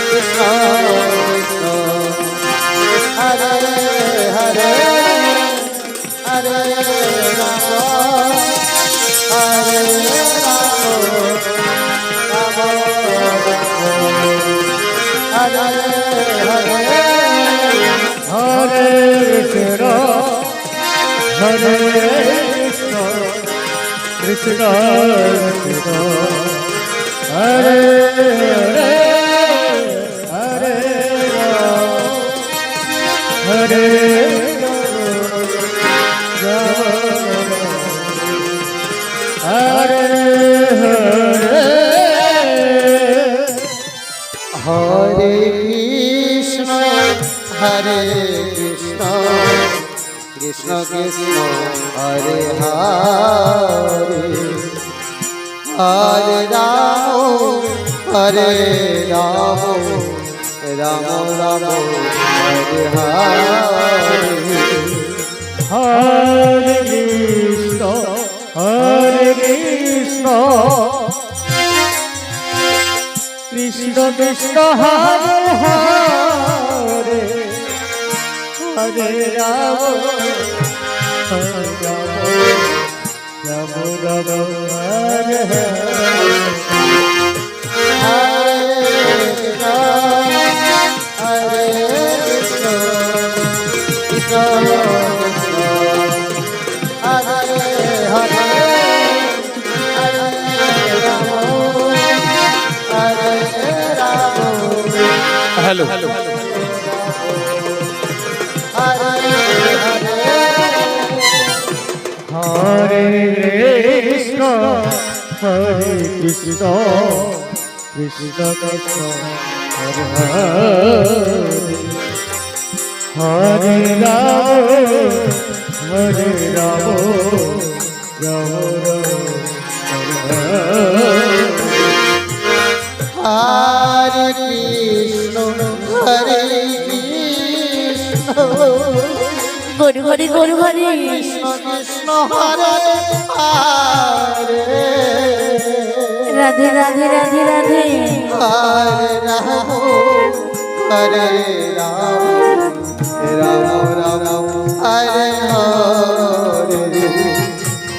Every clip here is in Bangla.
কৃষ্ণ কৃষ্ণ হরে হরে হরে রাম হরে রাম রাম রাম হরে হরে হরে কৃষ্ণ হরে কৃষ্ণ কৃষ্ণ কৃষ্ণ হরে হরে হরে রাম হরে হরে হরে হরে কৃষ্ণ হরে কৃষ্ণ কৃষ্ণ কৃষ্ণ হরে হরে হরে রাম হরে রাম রাম রাম হরে হরে হরে কৃষ্ণ হরে কৃষ্ণ কৃষ্ণ কৃষ্ণ হরে হরে হরে রাম হরে রাম রাম রাম হরে হরে কৃষ্ণ কৃষ্ণ কৃষ্ণ হরে হরে হরে রাম হরে রাম হ্যালো হরে হরে হরে কৃষ্ণ হরে কৃষ্ণ কৃষ্ণ কৃষ্ণ হরে হরে হরে রাম রাম হরে কৃষ্ণ হরে কৃষ্ণ গরু হরি গরু হরি কৃষ্ণ কৃষ্ণ হরে হরে রাধে রাধে রাধে রাধে হরে রাম হরে রাম রাম রাম হরে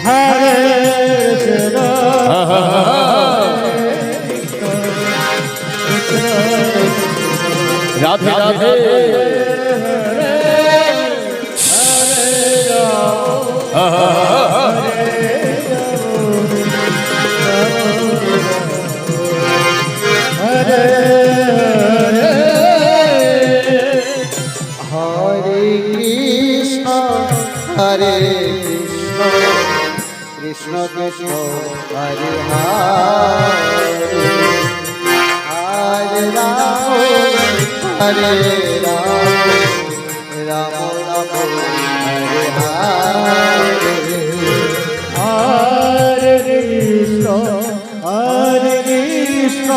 হরে রাধে রাধে হরে কৃষ্ণ হরে কৃষ্ণ কৃষ্ণ কৃষ্ণ হরে হরে হরে রাম হরে রাম রাম রাম হরে হরে হরে কৃষ্ণ হরে কৃষ্ণ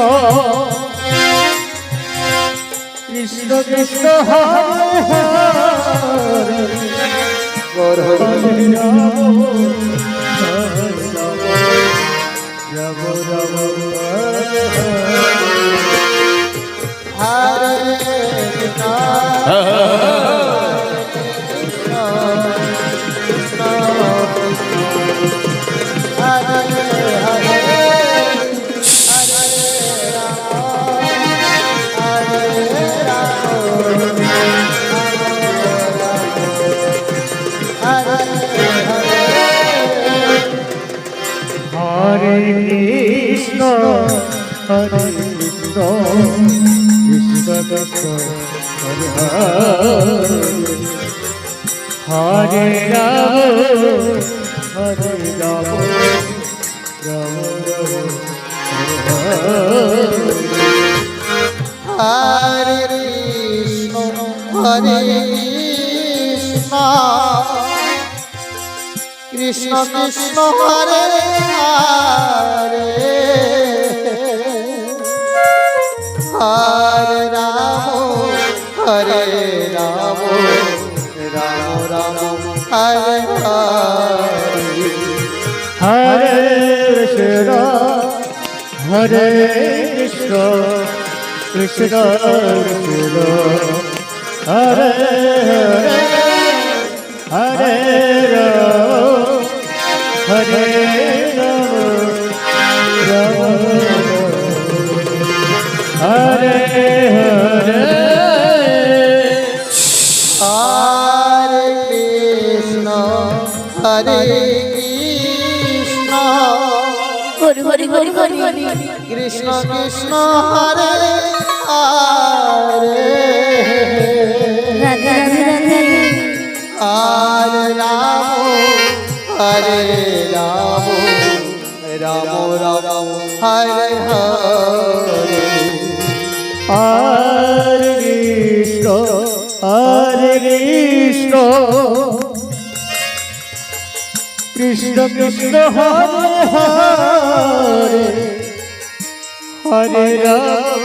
কৃষ্ণ কৃষ্ণ হরে হরে হরে হরে রাম হরে রাম রাম হরে হরে কৃষ্ণ হরে কৃষ্ণ কৃষ্ণ কৃষ্ণ হরে হরে হরে রাম রাম রাম হরে হরে কৃষ্ণ হরে কৃষ্ণ কৃষ্ণ কৃষ্ণ হরে হরে হরে রাম হরে রাম রাম রাম হরে হরে হরে কৃষ্ণ হরে কৃষ্ণ কৃষ্ণ কৃষ্ণ হরে হরে হরে রাম হরে হরে হরে কৃষ্ণ হরে কৃষ্ণ হরি হরি হরি হরি হরি কৃষ্ণ কৃষ্ণ হরে হরে রাধে রাধে রাধে হরে Ram Hare Ram Ram Ram Hare Hare Hare Krishna Hare Krishna Krishna Krishna Hare Hare Hare Ram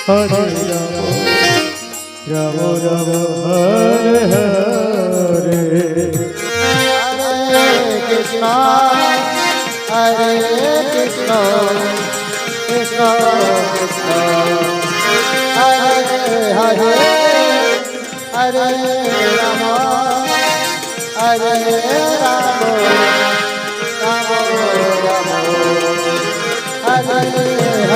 Hare Ram Ram Ram Hare Hare Hare Krishna Hare Krishna Krishna Krishna Hare Hare Hare Ram Hare Ram Ram Ram Hare Hare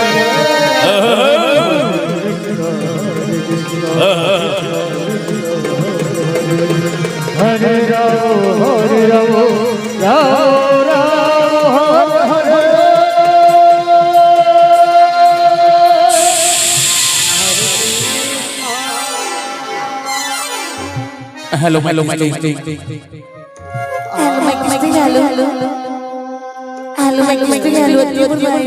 Hare Ram Hare Ram Ram Ram Hare Hare hello hello hello hello mic hello hello hello mic hello Tripura ভাই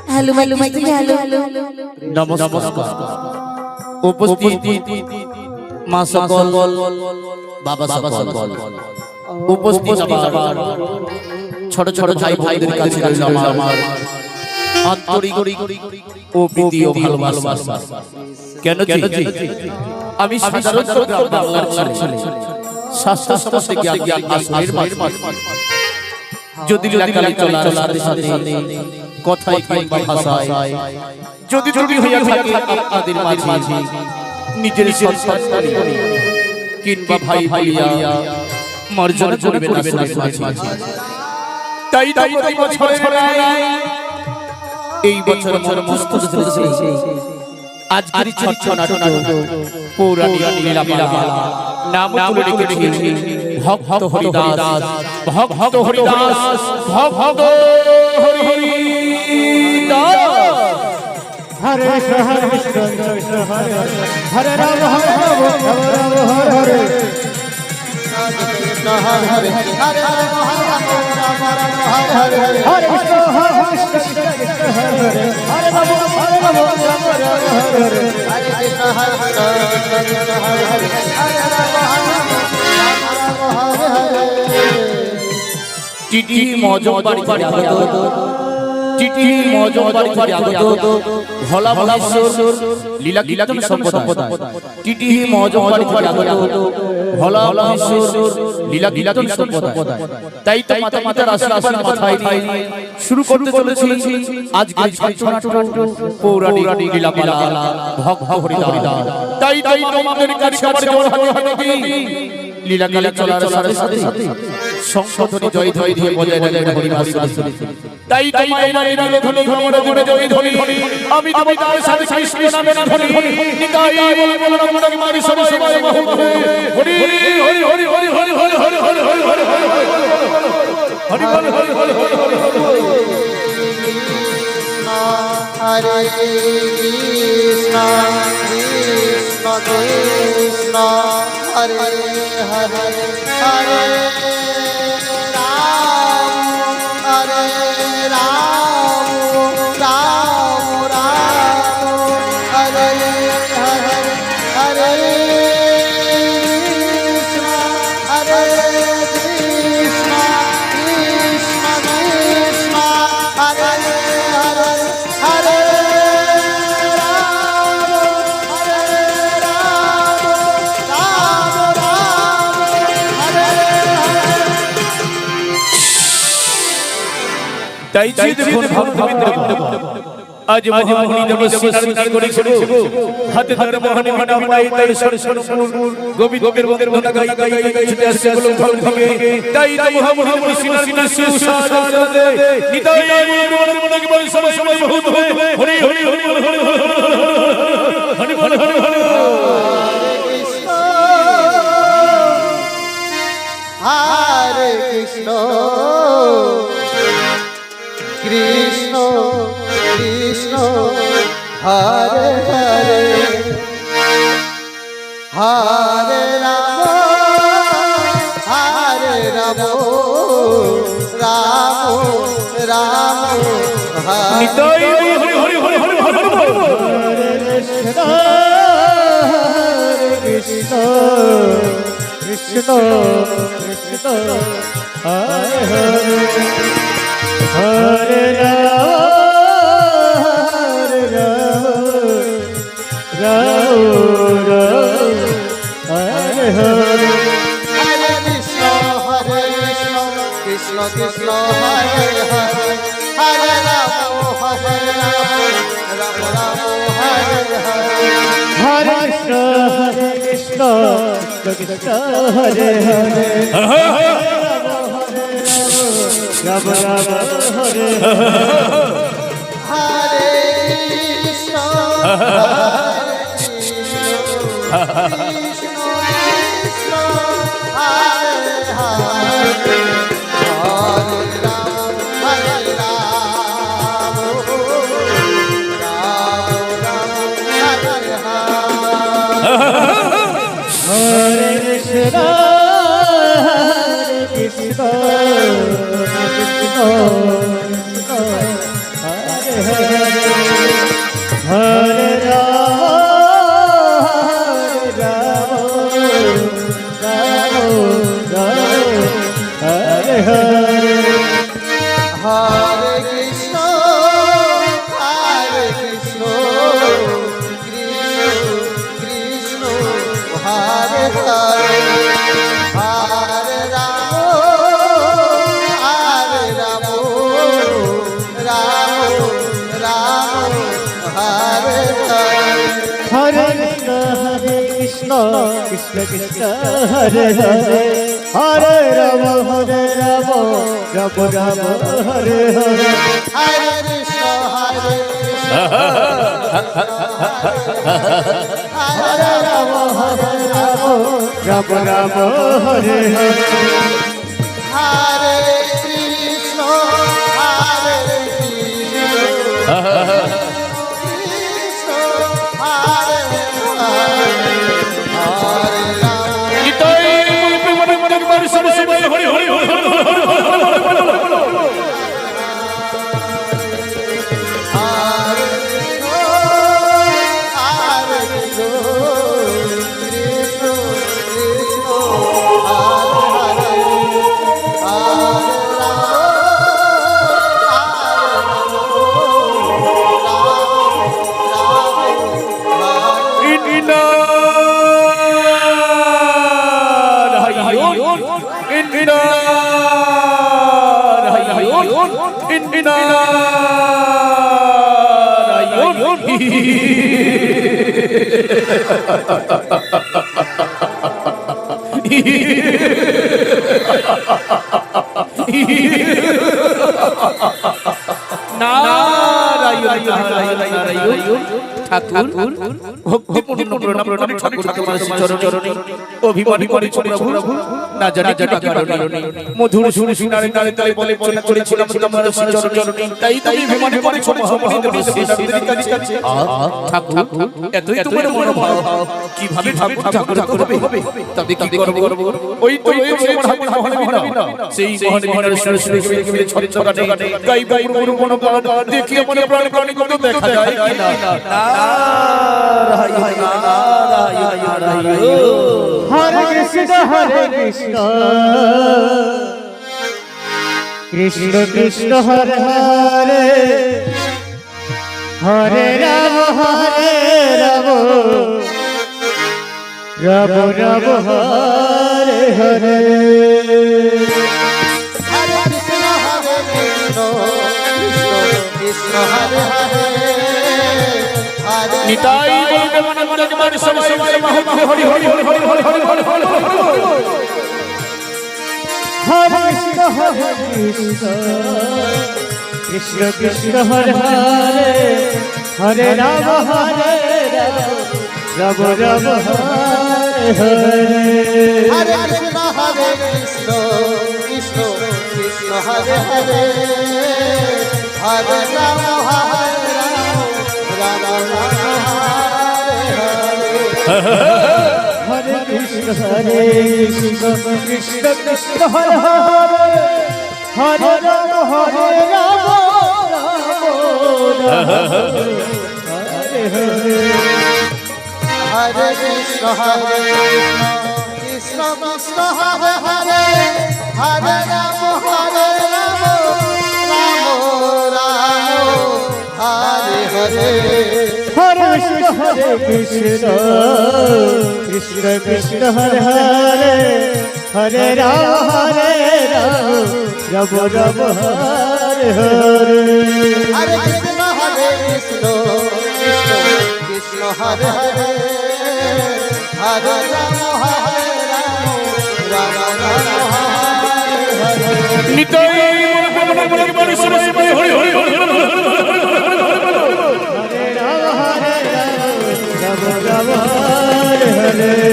হ্যালো মাইক হ্যালো হ্যালো নমস্কার উপস্থিত মা সকল বাবা সকল উপস্থিত আবার ছোট ছোট ভাই ভাইদের কাছে রইল আমার আন্তরিক ও প্রীতি ও ভালোবাসা কেন জি আমি সাধারণত বাংলার ছেলে শাস্ত্র থেকে জ্ঞান আসনের মাঝে যদি লাগালে চলার সাথে সাথে কথাই কিংবা ভাষায় যদি যদি হইয়া থাকে আপনাদের মাঝে নিজের সন্তান কিংবা ভাই ভাইয়া মর্যাদা করবেন আপনাদের মাঝে তাই তাই বছর এই বছর মস্ত ধরেছে আজকের ছোট নাটক পৌরাণিক লীলা নাম তুলে রেখেছি ভক্ত হরিদাস ভক্ত হরিদাস ভক্ত হরিদাস হরে কৃষ্ণ হরে কৃষ্ণ কৃষ্ণ হরে হরে হরে রাম হরে রাম রাম রাম হরে হরে কৃষ্ণ হরে হরে হরে রাম হরে রাম রাম রাম হরে হরে হরে কৃষ্ণ হরে কৃষ্ণ কৃষ্ণ হরে হরে হরে রাম হরে রাম রাম রাম হরে হরে হরে কৃষ্ণ হরে কৃষ্ণ হরে হরে হরে রাম হরে রাম হরে হরে চিঠি মজম বাড়ি আগত চিঠি মজম বাড়ি আগত ভোলা ভোলেশ্বর লীলা কীর্তন সম্প্রদায় চিঠি মজম বাড়ি আগত ভোলা ভোলেশ্বর লীলা কীর্তন সম্প্রদায় তাই তো মাতা মাতা রাসের মাথায় শুরু করতে চলেছি আজকে ছোট নাটক পৌরাণিক লীলা ভক্ত হরিদাস তাই তাই তোমাদের কাছে আমার জোর হবে লীলা লীলা চলার সাথে সাথে সংশোধনী জয় জয় দিয়ে বজায় রাখবেন হরিদাস তাই তাই মায়ের ধনী ধনী ধনী জয় ধনী আমি তুমি তার সাথে কৃষ্ণ নামে ধনী নিতাই বলে বলে নাম মারি সবাই সবাই হরি হরি হরি হরি হরি হরি হরি হরি হরি হরি হরি হরি হরি হরি হরি হরি হরি হরি হরে কৃষ্ণ কৃষ্ণ কৃষ্ণ হরে হরে হরে রাম হরে রাম রাম রাম হরে হরে হরে কৃষ্ণ হরে কৃষ্ণ কৃষ্ণ কৃষ্ণ হরে হরে হরে রাম রাম রাম হরে তাই দেখুন আজ মহামণি দেব সিনার করেছিল হাতে ধরে মহামণি পাই তাই সরসরপুর গোবিন্দের বন্দনা গাই গাই গাই ছুটে আসছে বলো ভালো ভাবে তাই তো মহামণি সিনার সুসাদে নিতাই মনের মনকে বল সময় সময় বহুত হরি হরি হরি হরি হরি হরি বল হরি হরি হরে কৃষ্ণ কৃষ্ণ কৃষ্ণ হরে হরে হরে রাম রাম রাম হরে নিতাই হরি হরি হরি হরি হরি কৃষ্ণ কৃষ্ণ কৃষ্ণ হরে হরে হরে রাম রাম হরে হরে হরে কৃষ্ণ কৃষ্ণ কৃষ্ণ হরে হরে হরে রাম রাম রাম হরে হরে হরে কৃষ্ণ কৃষ্ণ হরে হরে রাম রাম হরে হরে কৃষ্ণ কৃষ্ণ কৃষ্ণ হরে হরে হরে রাম রাম রাম হরে হরে হরে কৃষ্ণ কৃষ্ণ হরে হরে হরে রাম রাম হরে হরে হরে কৃষ্ণ কৃষ্ণ কৃষ্ণ হরে হরে হরে রাম রাম রাম হরে হরে হরে কৃষ্ণ কৃষ্ণ কৃষ্ণ হরে হরে হরে রাম রাম রাম হরে হরে হরে কৃষ্ণ হরে হরে রাম রাম রাম হরে হরে হরে কৃষ্ণ কৃষ্ণ হরে হরে হরে রাম নিতাই মনে মনে বল সময় সময় হরি হরি হরি হরি হরি হরি হরে কৃষ্ণ কৃষ্ণ কৃষ্ণ হরে হরে ভক্তিপূর্ণ প্রণাম প্রণাম ঠাকুর তোমার চরণে অভিমানী করেছো প্রভু না জানি কারণে মধুর সুর সুনারে নারে তালে বলে বলে করেছিলাম তোমার চরণে তাই তুমি অভিমানী করেছো মহামণি দেব সিনার কাছে ঠাকুর এতই তোমার মনোভাব কিভাবে ঠাকুর করবে তবে কি করব ওই তো সেই মহামণি না সেই মহামণির সুর সুর মিলে ছড়ছড়ানে গাই গাই গুরু মন প্রাণ দেখি আমার প্রাণ প্রাণ কত দেখা যায় কিনা হরে কৃষ্ণ কৃষ্ণ কৃষ্ণ হরে হরে হরে রাম রাম রাম হরে হরে হরে কৃষ্ণ কৃষ্ণ হরে হরে হরে নিতাই বলবে মনে মনে একবার সবাই হরি হরি হরি হরি হরি হরি হরি হরি হরি হরি হরে কৃষ্ণ কৃষ্ণ কৃষ্ণ হরে হরে হরে রাম রাম রাম হরে হরে হরে কৃষ্ণ কৃষ্ণ কৃষ্ণ হরে হরে হরে রাম রাম রাম হরে হরে হরে কৃষ্ণ কৃষ্ণ কৃষ্ণ হরে হরে হরে রাম হরে হরে হরে কৃষ্ণ কৃষ্ণ কৃষ্ণ হরে হরে হরে রাম রাম রাম হরে হরে হরে কৃষ্ণ কৃষ্ণ কৃষ্ণ হরে হরে হরে রাম রাম রাম হরে হরে হরে কৃষ্ণ কৃষ্ণ কৃষ্ণ হরে হরে হরে রাম রাম রাম হরে হরে নিতাই বলবে মনে মনে একবার সবাই হরি হরি হরি হরি হরে রাম রাম হরে হরে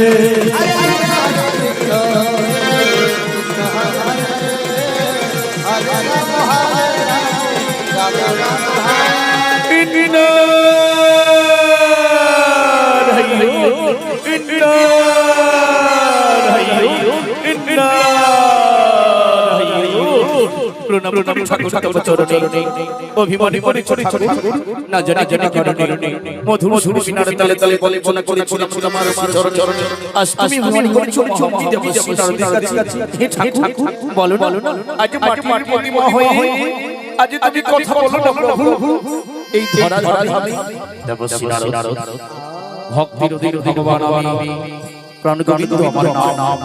অভিমানী করে ছোট ছোট না জানি জানি কারণে মধুর সুর বিনার তালে তালে কল্পনা করে ছিলাম তোমার চরণ চরণ আজ তুমি অভিমানী করে ছোট ছোট দেব সীতার কাছে হে ঠাকুর বলো না আজ মাটির প্রতিমা হয়ে আজ তুমি কথা বলো না প্রভু এই ধরা ধামে দেব সীতার ভক্তির ভগবান আমি প্রাণ গোবিন্দ আমার নাম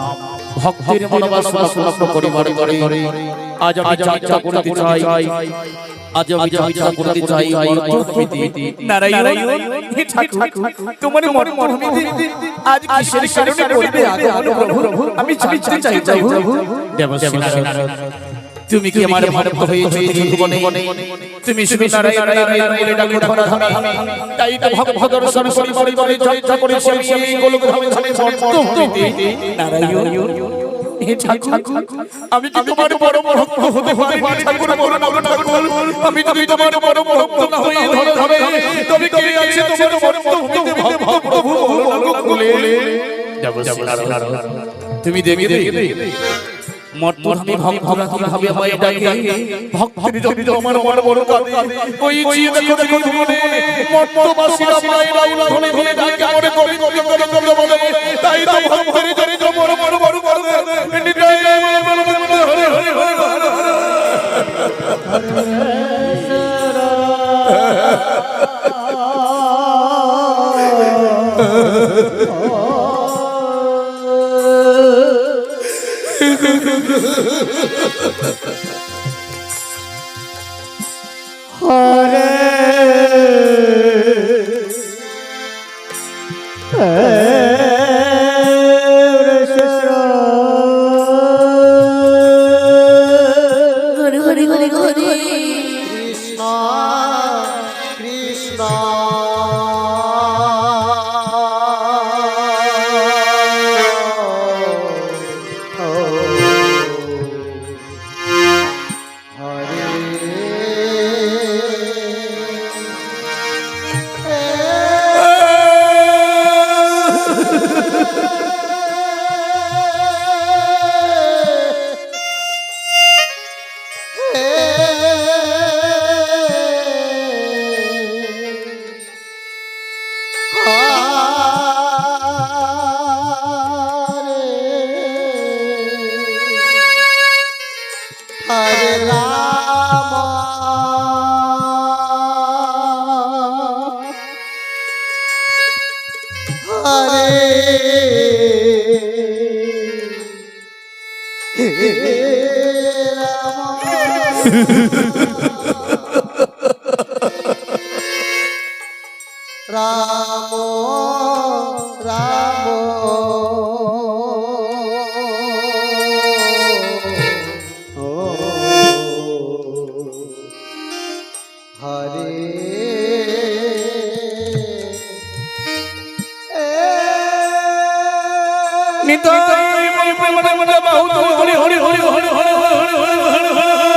ভক্তের মনোবাসনা সমাপ্ত করিবার করে আজ আমি যাত্রা করতে চাই আজ আমি যাত্রা করতে চাই প্রকৃতি নারায়ণ হে ঠাকুর তোমার মনোমহিতে আজ কিসের কারণে করবে আগমন প্রভু আমি জানতে চাই প্রভু দেবশ্রী নারায়ণ তুমি কি আমার ভক্ত হয়েছো জীবনে তুমি শুধু নারায়ণ নারায়ণ বলে ডাকো ধরা ধামে তাই তো ভক্ত দর্শন পরিবারে যাত্রা করেছি আমি এই গোলক ধামে ধামে ভক্ত হইতে নারায়ণ হে ঠাকুর আমি কি তোমার বড় ভক্ত হতে পারি ঠাকুর বড় না ঠাকুর আমি যদি তোমার বড় ভক্ত না হই ধরে ধরে তুমি কি আছে তোমার ভক্ত হইতে ভক্ত প্রভু বলে দেবশ্রী নারায়ণ তুমি দেবী মর্তধামী ভক্তরা কিভাবে আমায় ডাকে ভক্তের জন্য আমার বড় বড় কাঁদে ওই চিয়ে দেখো দেখো মনে মর্তবাসীরা মায়েরা ধনে ধনে ডাকে মনে করে করে করে করে বলে তাই তো ভক্তের জন্য বড় বড় বড় কাঁদে নিতাই বড় বড় হরে হরে হরে হরে হরে হরে হরে হরে কৃষ্ণ কৃষ্ণ রাম রাম ও হরে নিতাই মনে মনে বহুত হরি হরি হরি হরি হরি হরি হরি হরি হরি হরে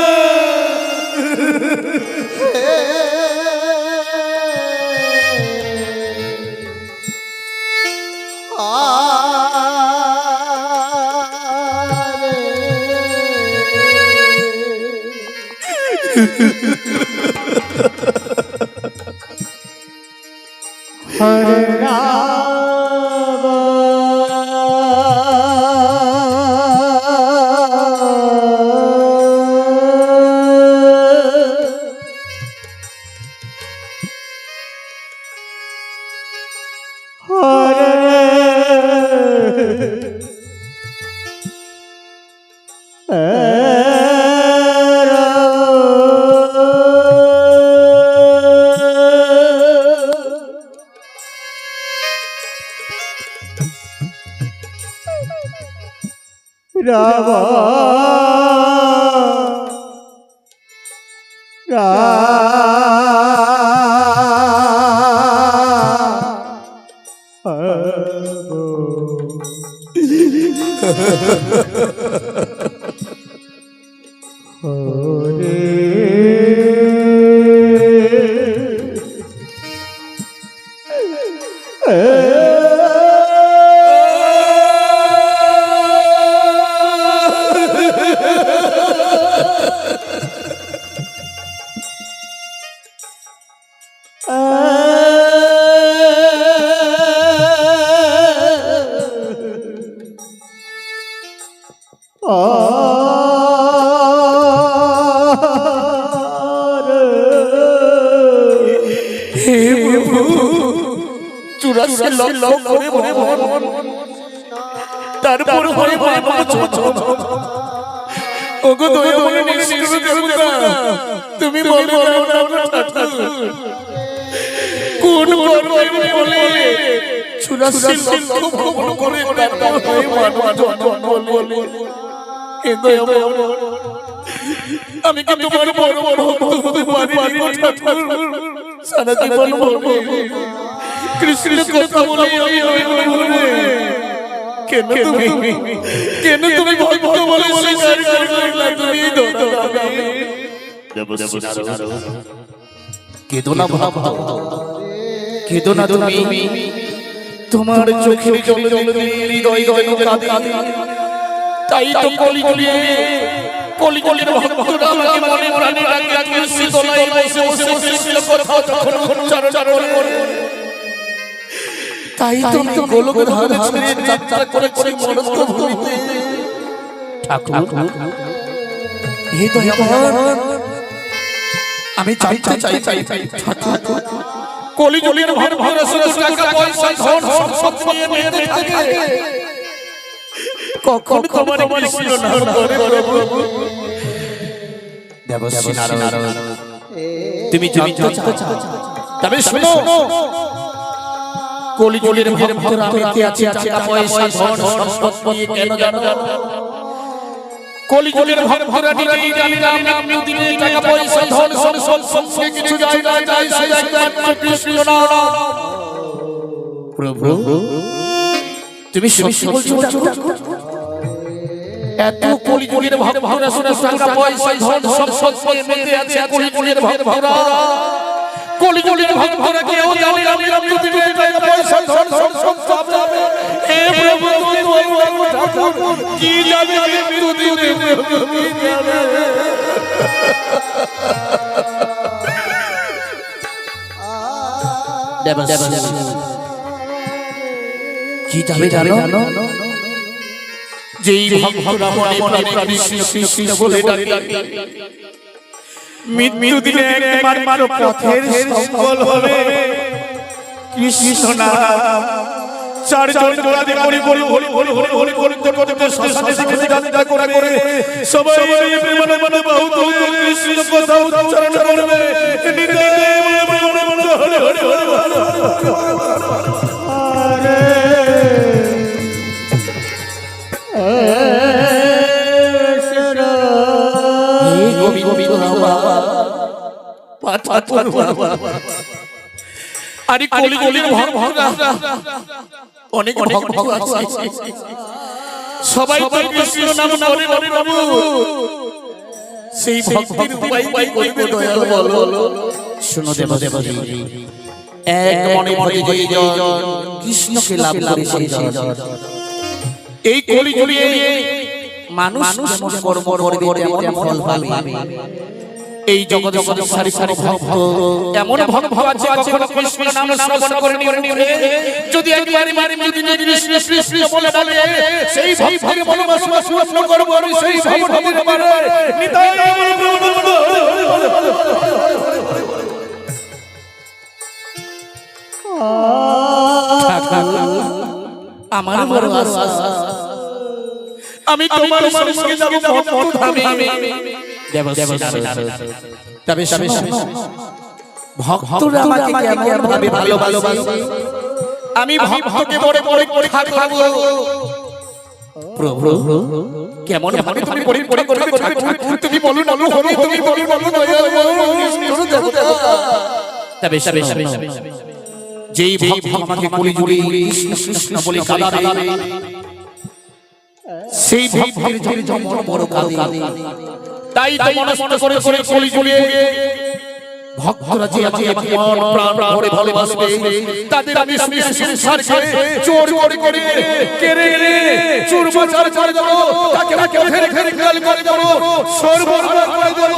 রাম রাম চুরাশি লক্ষ করে ভগবান তারপর হরে মানব ওগো দয়াময় নিষ্ঠুর দেবতা তুমি বলে কোন কর্মের ফলে চুরাশি লক্ষ ভ্রমণ করে তারপর হরে মানব জন্ম বলে হে দয়াময় আমি কি তোমার বড় বড় ভক্ত হতে পারি ঠাকুর সারা জীবন বলবো কৃষ্ণ কথা বলে কেন তুমি ভক্ত বলে স্বীকার করলে তুমি কেদো না কেদো না তুমি তোমার চোখের জলে জলে হৃদয় কাঁদে তাই তো কলির ভক্তরা আমাকে মনে প্রাণে ডাকে শীতলায় বসে বসে কৃষ্ণ কথা যখন উচ্চারণ করে তাই তো গোলক ধার ছেড়ে যাত্রা করে মনস্থ ভূমিতে ঠাকুর হে দয়াময় আমি চাইতে চাই ঠাকুর কলির ভর ভর টাকা পয়সা ধন সম্পদ নিয়ে মেতে থাকে কখন তোমার কৃষ্ণ নাম করে প্রভু দেবশ্রী নারায়ণ তুমি জানতে চাও তবে শুনো কলির ভক্তরা মেতে আছে টাকা পয়সা ধন সম্পদ নিয়ে কেন জানো কলির ভক্তরা নিজেই জানে নাম দিলে টাকা পয়সা ধন সম্পদ নিয়ে কিছু যায় না যায় সে একমাত্র কৃষ্ণ নাম প্রভু তুমি সত্যি বলছো ঠাকুর এত কলির ভক্তরা শুনে টাকা পয়সা ধন সম্পদ নিয়ে মেতে আছে কলির ভক্তরা কলির ভক্তরা কেউ জানে না পৃথিবীতে টাকা পয়সা ধন সম্পদ যাবে হে প্রভু তুমি ঠাকুর কি জানে আমি পৃথিবীতে কি যাবে জানো যেই ভক্তরা মনে প্রাণে কৃষ্ণ বলে ডাকে মৃত্যু দিনে একমাত্র পথের সম্বল হবে কৃষ্ণ নাম চারজন জোড়াতে করি বলি হরি হরি হরি হরি করতে করতে শ্মশানে শিখে যাত্রা করে সবাই মনে মনে বহুত কৃষ্ণ কথা উচ্চারণ করবে হরি হরি হরি হরে আরে কলিযুগের ভক্তরা অনেক ভক্ত আছে সবাই তো কৃষ্ণ নাম করে প্রভু সেই ভক্তির উপায় কইবে দয়াল বলো শুনো দেবদেবী এক মনে ভরে যেই জন কৃষ্ণকে লাভ করে সেই জন এই কলিযুগে মানুষ কর্ম করে এমন ফল পাবে এই জগতে সারি সারি ভক্ত এমন ভক্ত আছে কখনো কৃষ্ণ নাম শ্রবণ করে নিরে যদি একবার যদি কৃষ্ণ কৃষ্ণ বলে ডালে সেই ভক্তের ভালোবাসা পূর্ণ করব আমি সেই ভক্তের পারে নিতাই আমার বড় আশা আমি তোমার সঙ্গে যাব ভক্ত ধামে তবে ভক্তরা আমাকে কেমন ভাবে ভালোবাসে আমি ভক্তকে বড় বড় করে খাবো প্রভু কেমন ভাবে তুমি পড়ে তুমি বলো না হরি তুমি বলো তবে যেই ভক্ত আমাকে কলিযুগে কৃষ্ণ কৃষ্ণ বলে কাঁদাবে সেই ভক্তের জন্য বড় কাঁদে তাই তো মনস্থ করে কলিযুগে ভক্তরা যে আমাকে মন প্রাণ ভরে ভালোবাসবে তাদের আমি সংসারকে চোর করে কেড়ে চুরমাচার করে দেব তাকে ঘেরে ঘেরে গাল করে দেব সর্বনাশ করে দেব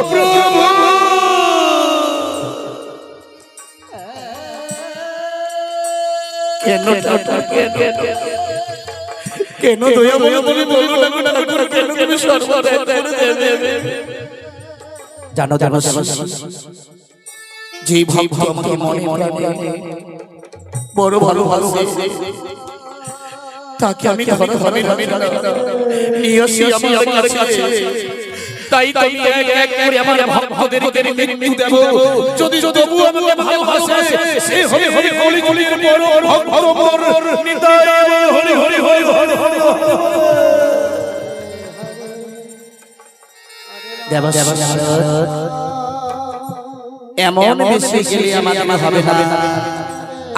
প্রভু কেন দয়া বলে তুমি বলো না কেন তুমি সর্বনাশ করে দেবে জানো যে ভক্ত আমাকে মনে মনে বড় ভালোবাসে তাকে আমি ধরে নিয়ে আসি আমার কাছে তাই এক এক করে আমার ভক্তদেরকে মৃত্যু দেব যদি তবু আমাকে ভালোবাসে সে হবে কলিযুগের বড় ভক্ত মোর নিতাই হরি হরি হরি হরি হরি এমন বেশি গেলে আমাদের হবে না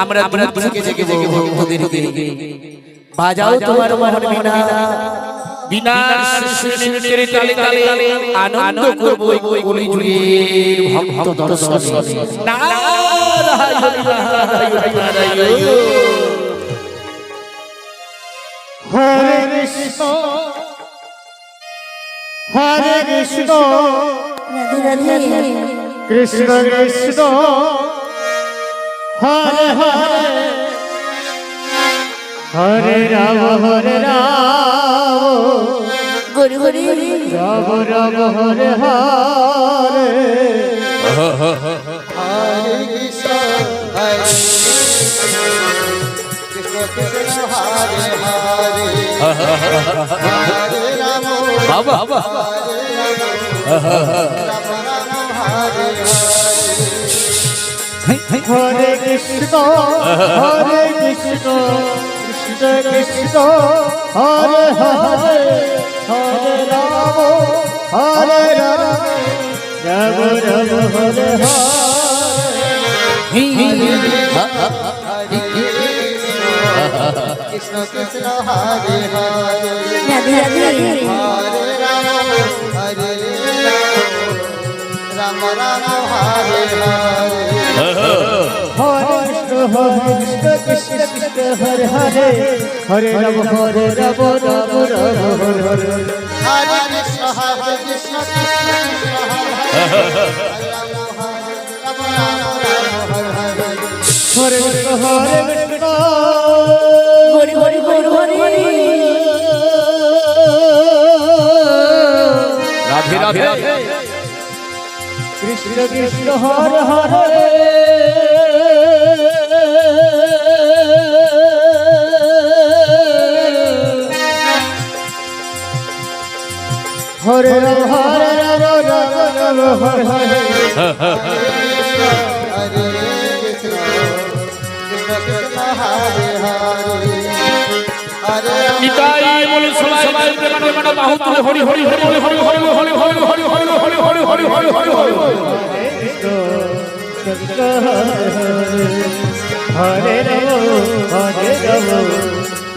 আমরা দূর থেকে জেগে ভক্তদেরকে বাজাও তোমার মোহন বিনা বিনা শ্রীর তালে তালে আনন্দ করব ওই কলিযুগের ভক্ত দর্শনে হরে কৃষ্ণ হরে কৃষ্ণ রাধে রাধে কৃষ্ণ কৃষ্ণ হরে হরে হরে রাম গরি গরি রাম রাম হরে হরে হরে কৃষ্ণ হরে কৃষ্ণ কৃষ্ণ হরে হরে হরে রাম বাবা হরে রাম হরে হরে কৃষ্ণ হরে কৃষ্ণ কৃষ্ণ কৃষ্ণ হরে হরে হরে রাম রাম রাম হরে কৃষ্ণ কৃষ্ণ হরে হরে রাধে রাধে হরে রাম রাম রাম হরে হরে হরে কৃষ্ণ কৃষ্ণ হরে হরে হরে রাম রাম রাম রাম হরে হরে হরে কৃষ্ণ কৃষ্ণ কৃষ্ণ হরে হরে কৃষ্ণ হরে কৃষ্ণ গরি গরি গরি গরি রাধে রাধে কৃষ্ণ কৃষ্ণ হরে হরে হরে রাম রাম রাম হরে হরে হরে কৃষ্ণ কৃষ্ণ হরে হরে হরে নিতাই বলে সবাই প্রেমে প্রেমে বাহু তুলে হরি হরি হরি হরি হরি হরি হরি হরি হরি হরি হরি হরি হরি হরি হরি হরি কৃষ্ণ হরে হরে রাম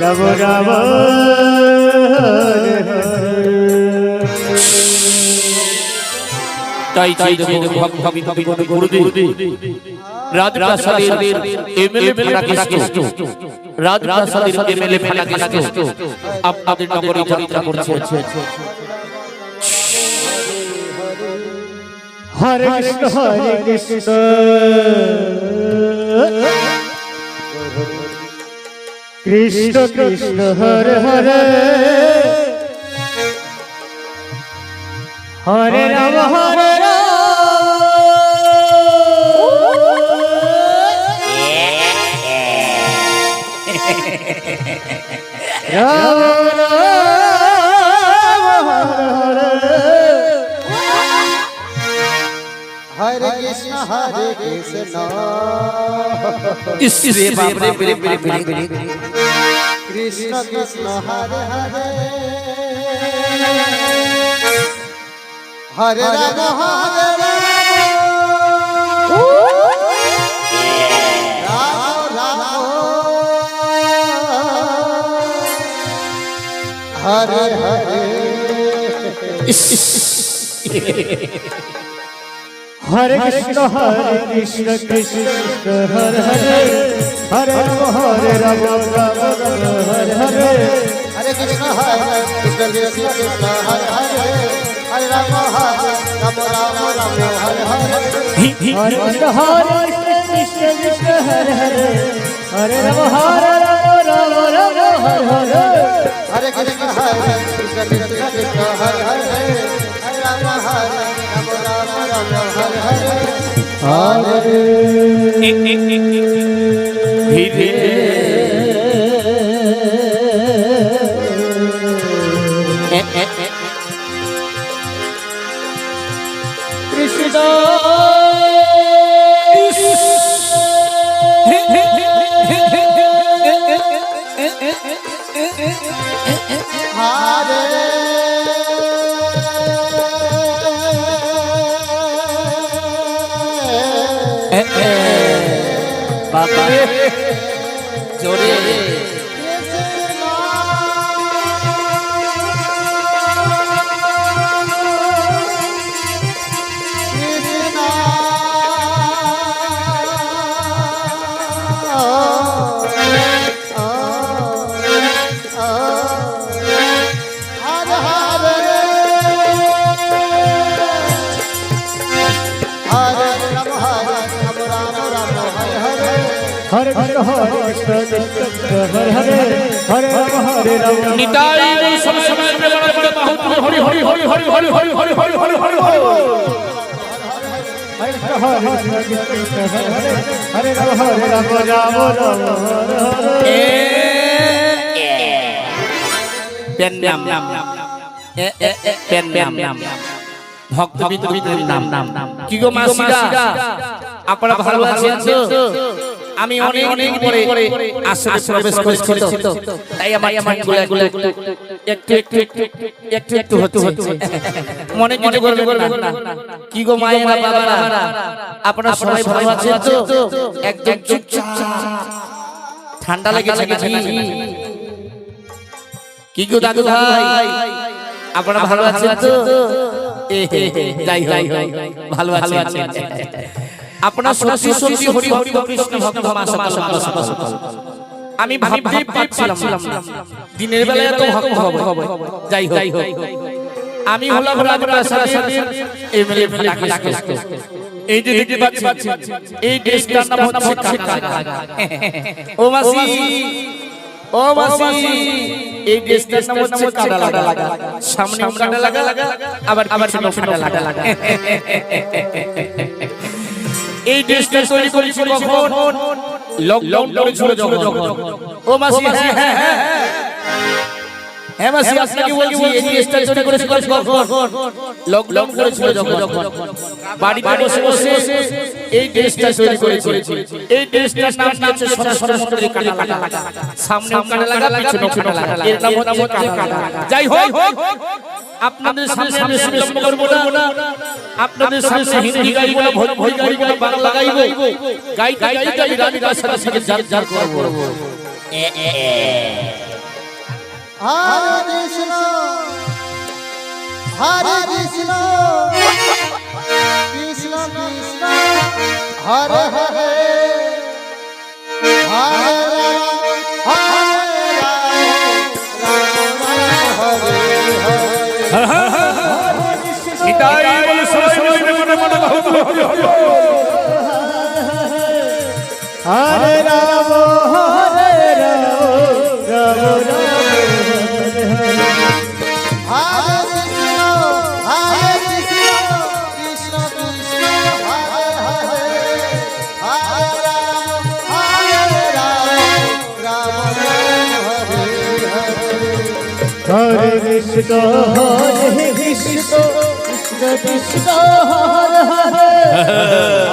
রাম রাম হরে হরে তাই চাই দেখো ভক্তি ভক্তি গুরুদেব রাজপ্রাসাদের এমএলএ ফেলাকৃষ্ট রাজপ্রাসাদের এমএলএ ফেলাকৃষ্ট আপনাদের নগরে যাত্রা করছে হরে কৃষ্ণ কৃষ্ণ কৃষ্ণ হরে হরে হরে রাম রাম হরে কৃষ্ণ इससे बाप रे रे रे रे কৃষ্ণ কৃষ্ণ হরে হরে হরে রাম হরে রাম রাম হরে হরে हरे कृष्ण कृष्ण कृष्ण हरे हरे हरे राम राम हरे हरे हरे कृष्ण कृष्ण कृष्ण हरे हरे हरे राम राम राम हरे हरे हरे कृष्ण कृष्ण कृष्ण हरे हरे हरे राम राम हरे हरे हरे कृष्ण कृष्ण कृष्ण हरे हरे हरे राम राम हरे धीरे कृष्ण बाबा जोरे हरे कृष्ण हरे हरे हरे राम निताई बोल सब समय में बड़ा बड़ा बहुत हरि हरि हरि हरि हरि हरि हरि हरि हरि हरि हरि हरे राम राम राम हरे पेन नाम पेन नाम ভক্ত বিদ্রোহীদের নাম কি গো মাসিরা আপনারা ভালো আছেন তো আমি অনেক পরে আশ্রমে প্রবেশ করেছি তো তাই আমার গুলো একটু হচ্ছে মনে কিছু করবেন না কি গো মায়েরা বাবারা আপনারা সবাই ভালো আছেন তো একদম চুপচাপ ঠান্ডা লেগেছে কি গো দাদু ভাই আপনারা ভালো আছেন তো যাই হোক ভালো আছেন আপনারা সত্যি সত্যি হরি হরি কৃষ্ণ ভক্ত মাস আমি ভাবতেই পারছিলাম দিনের বেলায় এত ভক্ত হবে যাই হোক আমি হলাম রাজপ্রাসাদের এমএলএ ফেলাকৃষ্ট এই যে দেখতে পাচ্ছেন এই দেশটার নাম হচ্ছে কাকা ও মাসি এই দেশটার নাম হচ্ছে কাটা লাগা সামনে কাটা লাগা আবার পিছনে কাটা লাগা এই দেশটা তৈরি করেছিল কখন লকডাউন করেছিল যখন ও মাসি হ্যাঁ হ্যাঁ মাসি আপনাকে বলছি এই ড্রেসটা তৈরি করেছিল লকডাউন করেছিল যখন বাড়িতে বসে বসে এই ড্রেসটা তৈরি করেছি। এই ড্রেসটার নাম হচ্ছে সরাসরি কাটা সামনে কাটা লাগা পিছনে কাটা লাগা, এর নাম হচ্ছে কাটা। যাই হোক আপনাদের সামনে আমি বিলম্ব করব না, আপনাদের সামনে হিন্দি গাইবো না, ভোজপুরি গাইবো না, বাংলা গাইবো। গাইতে গাইতে আমি রানীদার সাথে সাথে জার করব। Hare Krishna, Hare Krishna, Krishna Krishna, Hare Hare, Hare Rama, Hare Rama, Hare Hare. Nitai বলে সরস্বতী মনে মনে Hare Ram Hare Ram Ram Ram Hare Krishna, Hare Krishna, Krishna Krishna, Hare Hare, Hare Rama, Hare Rama, Rama Rama, Hare Hare. Hare Krishna, Hare Krishna, Krishna Krishna, Hare Hare,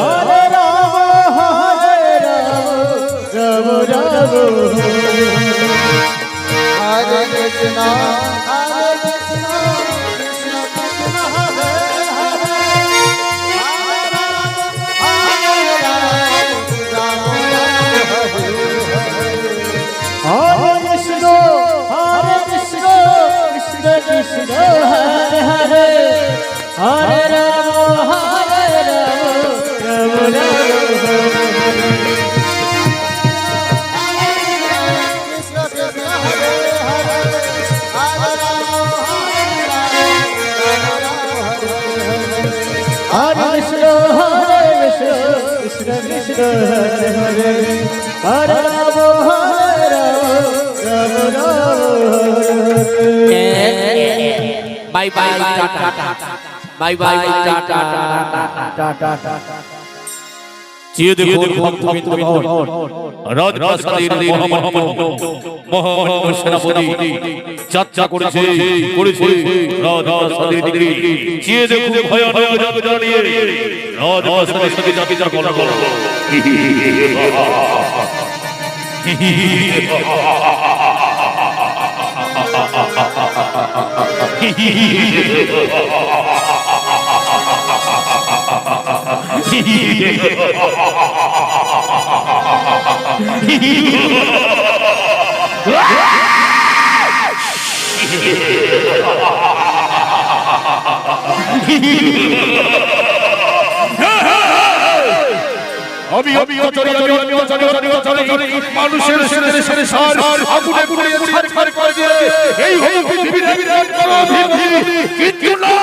Hare Rama, Hare Rama, Rama Rama, Hare Krishna, Hare Krishna, Krishna Krishna, Hare Hare, Hare Rama, Hare Rama, Rama Rama, Hare Hare. Hare Krishna, Hare Krishna, Krishna Krishna, Hare Hare, Hare Rama, Hare Rama, Rama Rama. Krishna Krishna, Hare Hare, Hare Rama, Hare Rama, Rama Rama, Hare Hare. Hare Krishna, Hare Krishna, Krishna Krishna, Hare Hare, Hare Rama, Hare Rama, Rama Rama, Hare Hare. Bye bye tata bye bye tata চেয়ে দেখো ভক্তবৃন্দ রাজপ্রাসাদের মহামান্য সেনাপতি যাত্রা করেছে রাজপ্রাসাদের দিকে। চেয়ে দেখো ভয়ানক যাত্রা নিয়ে রাজপ্রাসাদের সাথে যাত্রা করো। আমি মানুষের সার আগুনে পুড়ে ছারখার করে দিয়ে এই হলো পৃথিবীর বিরাট বড় ভিত্তি, কিন্তু না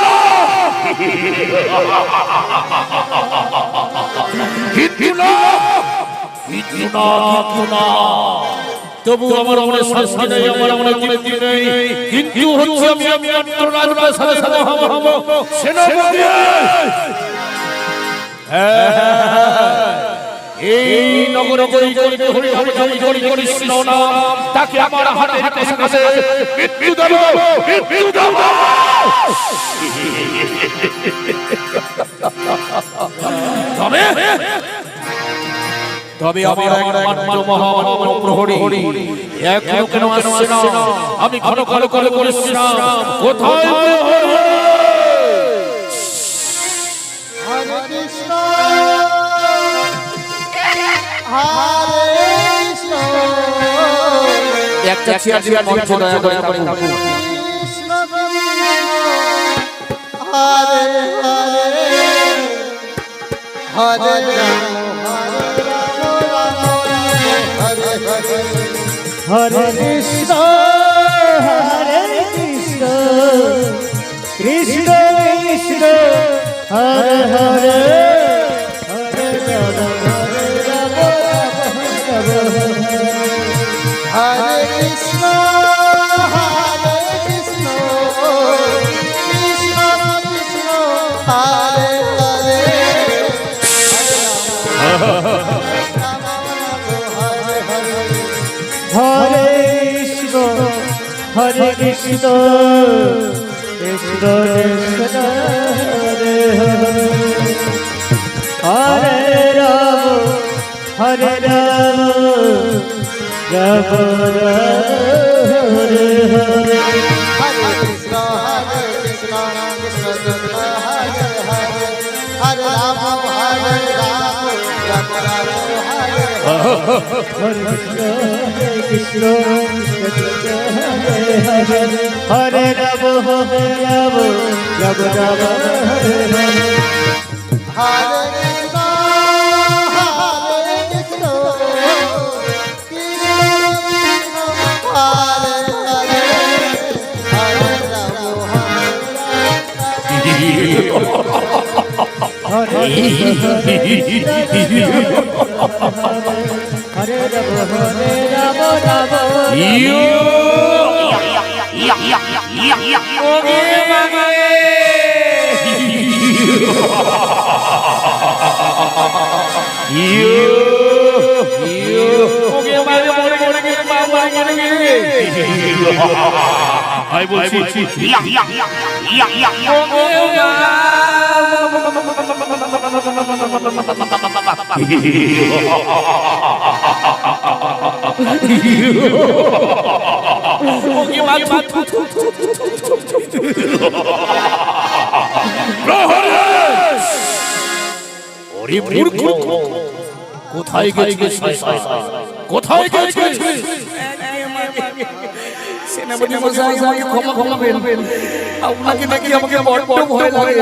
তবু আমার মনে শাস্তি নেই, আমার মনে তৃপ্তি নেই, কিন্তু হচ্ছে আমি রাজপ্রাসাদের সাথে হব সেনাপতি। এই নগর জয় করিতে হরি হরি জয় করি কৃষ্ণ নাম, তাকে আমার হাতে হাতে কাছে মৃত্যু দেব, মৃত্যু দেব। তবে আমার একমাত্র মহামান্য প্রহরী এখনো কেন আসছে না? আমি ঘন ঘন করে করেছিলাম কোথায় Hare Krishna, Hare Krishna, একটা চেয়ার চেয়ার মঞ্চ দয়া করে Krishna Krishna, Hare Hare, Hare Rama, Hare Hare, Hare Krishna, Hare Krishna, Krishna Krishna, Hare Hare, Hare Rama, Hare Rama, Hare Krishna, Hare Krishna, Krishna Krishna, Hare Hare, Hare Rama, Hare Hare. Hare Krishna, Hare Krishna Krishna Krishna Hare Hare Hare Ram Hare Ram Ram Ram Hare Hare Hare Krishna, Krishna Krishna, Hare Hare, Hare Rama, Hare Rama, Rama Rama, Hare Hare. Hare Krishna Krishna Hare Hare Hare Ram Hare Ram Ram Ram Hare Hare Hare Krishna, Hare Krishna, Krishna Krishna, Hare Hare, Hare Rama, Hare Hare Ram Hare Ram Ram I will see. কোথায় গেছিস কোথায় গেছিস সেনাপতি মশাই আমাকে ক্ষমা করবেন আপনাকে নাকি আমাকে বড় ভয় লাগে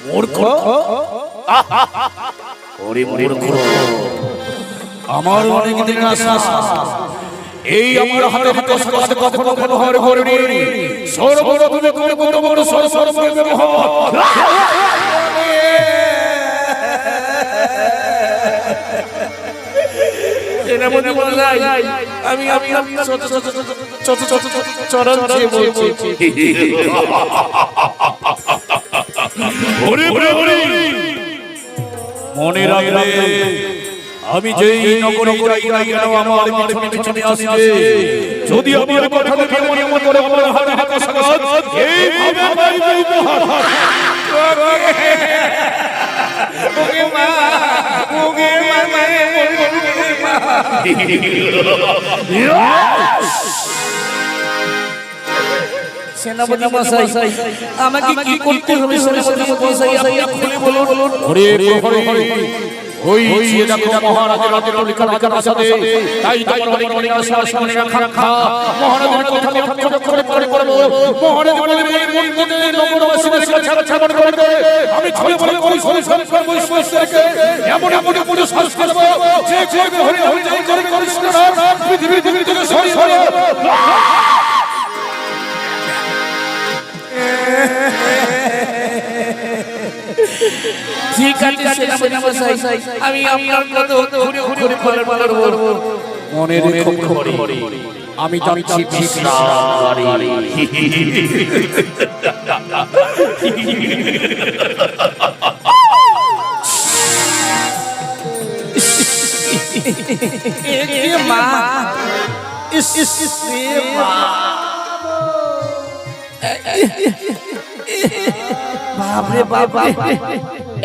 মূর্খ ওরে মূর্খ আমার অনেক দিন আশা এই আমার হাতে হাতে সাথে কখনো কখনো হরে হরে হরে সর্বরত্ন করে বড় বড় সর্বসর্বে ব্যবহার সেনাপতি মশাই আমি চরণ চেয়ে বলছি ওরে ওরে মনে রাখবে আমি যেই নগরে যাই না কেন আমার পিছনে পিছনে আসবে যদি আমার কথা দেখে মনে মনে করে আমার হাতে হাতে সাগত এই ভাবে পাইবে উপহার ওকে মা সেনাপতি মশাই আমাকে কি করতে হবে সেনাপতি মশাই আপনি খুলে বলুন ওরে হরে ওই যে দেখো মহারাজের রাতের লিখা লিখার সাথে তাই তোমার অনেক অনেক আশা সামনে রাখা মহারাজের কথা আমি অক্ষর করে পড়ে পড়ব মহারাজ বলে এই মন্দিরে নগরবাসীদের কাছে ছাড় করে দে আমি ছলে বলে কই সংসার করব ঈশ্বরকে এমন এমন পুরো শাস্তি দেব যে যে হরি হরি জয় করে কৃষ্ণ নাম পৃথিবীর থেকে সরি সরি ঠিক আছে সেনাপতি মশাই আমি আপনার মতো ঘুরে ঘুরে পালন করব মনে রেখো আমি যাচ্ছি কৃষ্ণারি এ মা ইস মা বাপ রে বাপ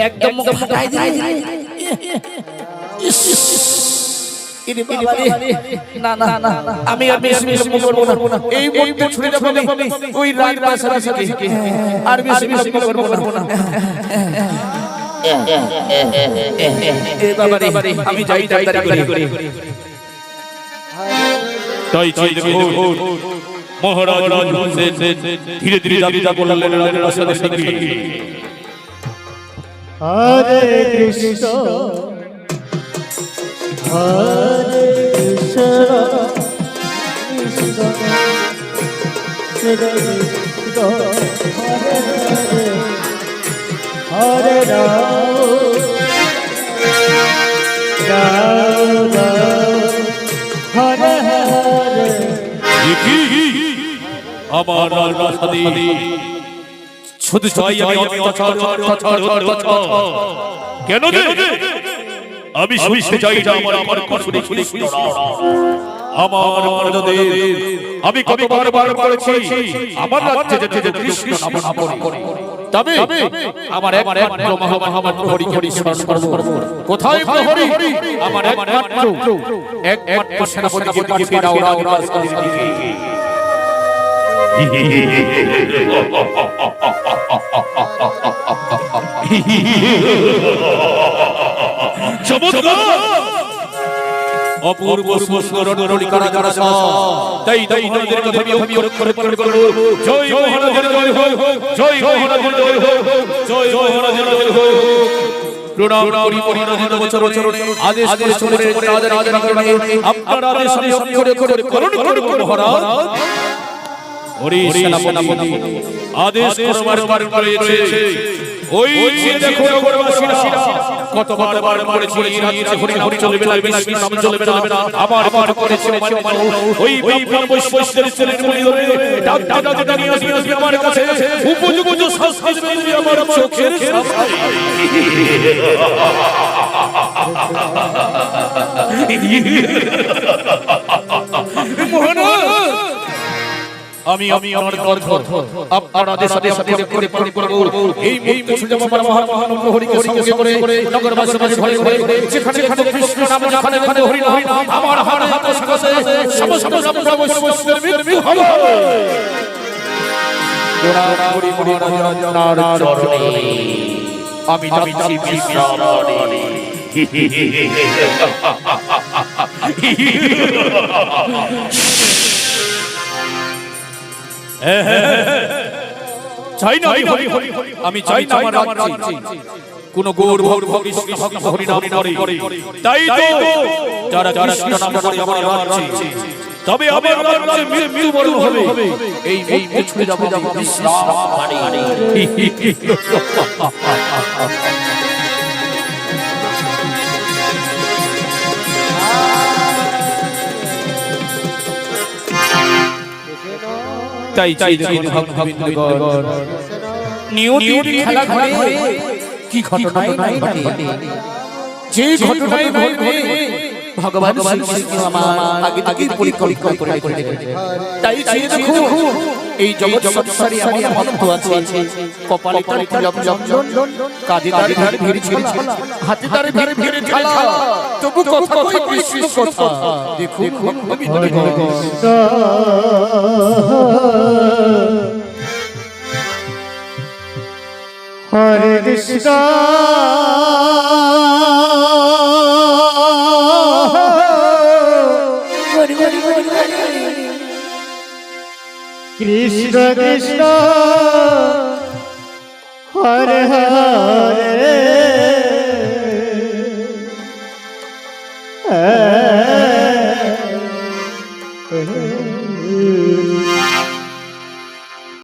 একদম মুখ ফাটাই দিলে ইরে বাবা রে না না না আমি আর বেশি বেশি করব না এই মনটা ছুড়ে দেব আমি ওই রাত বাসার সাথে আর বেশি বেশি করব না এ বাবা রে আমি যাই তাড়াতাড়ি করে তাই চাই দেখো মহারাজ রাজবংশের ধীরে ধীরে যাত্রা করলেন রাজের সাথে হরে কৃষ্ণ হরে কৃষ্ণ কৃষ্ণ কৃষ্ণ হরে হরে হরে রাম রাম হরে হরে আমার রাজবাড়ি শুধু চাই আমি অত্যাচার কেন রে আমি শুনতে চাই না আমার কসুরে কৃষ্ণ আমার মরদদের আমি কতবার বার করেছি আমার রাজ্যে যেতে কৃষ্ণ নাম করে তবে আমার একমাত্র মহামন্ত্র হরি হরি স্মরণ করব কোথায় প্রহরী আমার একমাত্র সেনাপতিকে পাঠিয়ে দাও রাজবাড়ির দিকে অপূর্ব সুন্দর নলিকারা যারা তাই তাই নদের কথা আমি অক্ষরে করে করব জয় মহারাজের জয় হোক জয় মহারাজের জয় হোক জয় মহারাজের জয় হোক প্রণাম করি মহারাজের বছর বছর আদেশ করে চলে রাজা রাজা আপনার আদেশ আমি অক্ষরে করে করুন করুন মহারাজ হরি সেনাপতি আদেশ করবার করেছে ওই যে দেখো নগরবাসীরা কতবার বার করেছি রাজ্যে হরি নাম চলবে না বিষ্ণু নাম চলবে না আমার পাঠ করেছে ওই ব্রাহ্মণ বৈষ্ণবের ছেলের মুনি ধরে ডাক ডাক দাঁড়িয়ে আসবে আমার কাছে উপযুক্ত শাস্তি দেবে আমার চোখের সামনে মহারাজ আমি আমার দরবার আপনার আদেশ করে করব এই মুসলমান আমার মহান হরিকে সঙ্গে করে নগরবাসী ঘরে ঘরে যেখানে কৃষ্ণ নাম যেখানে হরি নাম আমার হাত হাত সাথে সমস্ত বৈষ্ণবের মৃত্যু হবে প্রণাম করি মহারাজ চরণে আমি যাচ্ছি বিশ্রামণে চাই না আমি চাই না আমার রাজ্যে কোন গৌর ভক্ত কৃষ্ণ হরি নাম করে তাই তো যারা কৃষ্ণ নাম করে আমার রাজ্যে তবে আমার রাজ্যে মৃত্যুবরণ হবে এই ছুটে যাব বিশ্রাম বাড়ি তাই চাই দেখুন ভক্তবৃন্দগণ নিয়তির খেলা ঘরে কি ঘটনা ঘটে যে ঘটনায় ঘটে ভগবান শ্রীকৃষ্ণ আমার আগে থেকেই পরিকল্পনা করে রেখেছে তাই চাই দেখুন এই জগৎ সংসারে আমার ভক্ত আছে কপালে তার তিলক চন্দন কাঁধে তার ভেরি ঝোলা হাতে তার ভেরি ঝোলা তবু কথা কই কৃষ্ণ কথা দেখুন ভক্তবৃন্দগণ হরে কৃষ্ণ কৃষ্ণ কৃষ্ণ হরে হরে